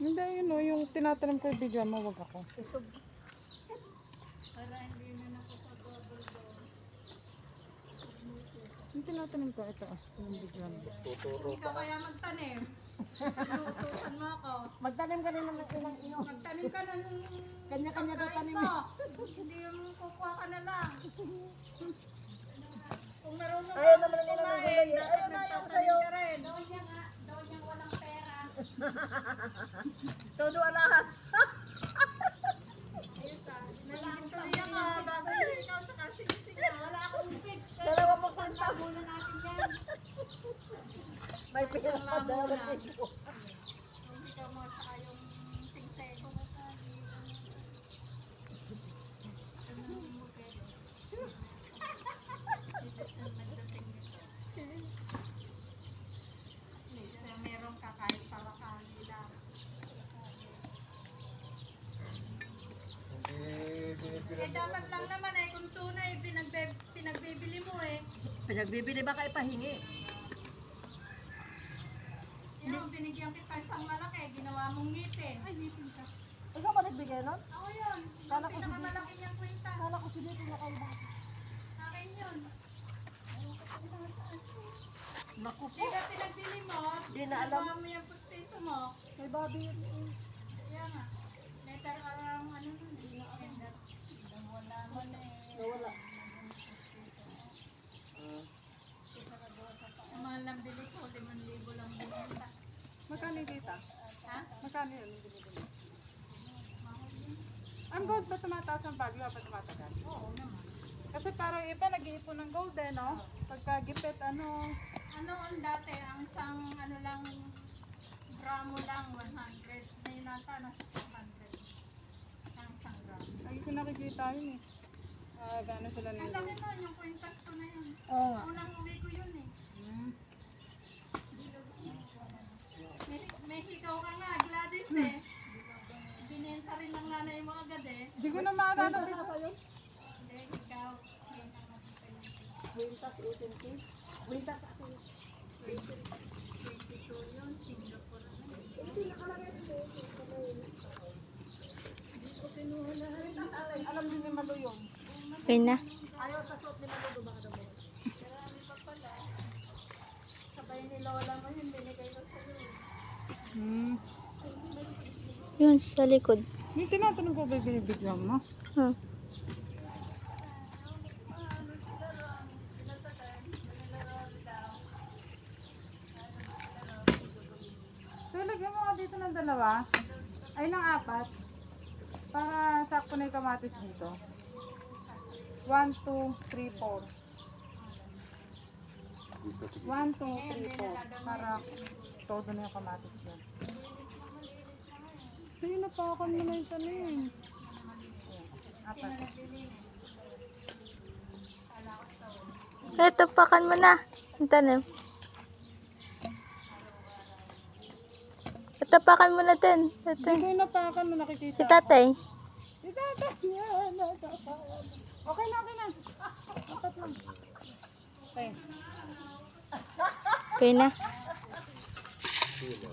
Hindi, yun o, yung tinatanim ko yung video mo, wag ako. Para hindi na nakapag-double doon. Yung tinatanim ko, ito, yung video mo. Ikaw kaya magtanim. Lutusan mo ako. Magtanim ka rin ng ilang iyo. Magtanim ka na ng Kanya-kanya daw tanim. mo. Hindi yung kukuha ka na lang. Kung marunong Ayaw ka naman nila ng kumain, gulay. dapat Ayaw na, ayaw nagtatanim sa'yo. ka rin. Daw niya walang pera. Todo alahas. Ayos ah. Nalagin tuloy ako. Bago ikaw sa kasing-sing na. Wala akong pig. Dalawa mo kwintas. Muna natin yan. May pera pa, dalawa mo. Kung ikaw mo saka yung sing-sego. Merong kakain para kanila. Eh dapat lang naman eh kung tunay pinagbibili mo eh. Pinagbibili ba kayo pahingi? Yung binigyan kita isang malaki, ginawa mong ngipin. Ay, ngipin ka. Ikaw ba nagbigay nun? Ako yun. Kala Yung ko pinakamalaki niyang kwenta. Kala ko sige, pinakaiba. Akin yun. Naku po. Di ba pinagbili mo? Di na alam. Ginawa mo yung pustiso mo. May babi yun. Kaya nga. Letter around ano nun. Di na agenda. Wala mo na eh. Nawala. Ang mahal lang bili ko, 5,000 lang binenta. Magkano yung kita? Ha? Magkano yun? Yung binibili? Ang gold ba tumataas ang bagyo o ba tumatagal? Oo naman. Kasi parang iba nag-iipon ng gold eh, no? Pagka-gipit, ano? Ano ang dati, ang isang ano lang, gramo lang, 100. Ngayon nata, nasa 200. Ang isang gramo. Lagi ko nakikita yun eh. Gano'n sila Ang nila. laki na, yung kwintas ko na yun. Oo nga. Unang uwi ko yun eh. May higaw ka nga, Gladys eh. Binenta rin ng nanay mo agad eh. Hindi ko na maalala. Kwintas ka yun? Hindi, higaw. Kwintas, 18K. Kwintas ako yun. 22 yun, Singapore na. Hindi, nakalagay ito. Kwintas, alam niyo ni Malo yun. Okay na. Ayaw sa suot ni Malo, baka daw. Marami pa pala. Sabay ni Lola mo yun, binigay ko sa'yo. Yun, sa likod. Yung tinatanong ko ba yung binibigyan mo? Huh. So, lagyan mo nga dito ng dalawa. Ay, ng 4. Para sakto na yung kamatis dito. 1, 2, 3, 4. 1, 2, 3, 4. Para todo na yung kamatis dyan. Sige, napakan mo na yung tanim. 4. Ito, pakan mo na. Ang tanim. Ito, pakan mo na din. Ito. Hindi ko yung napakan mo, nakikita. Si tatay. Si tatay. Yan, napakan. Okay na, okay na. 4 lang. Okay. Okay na. Sino?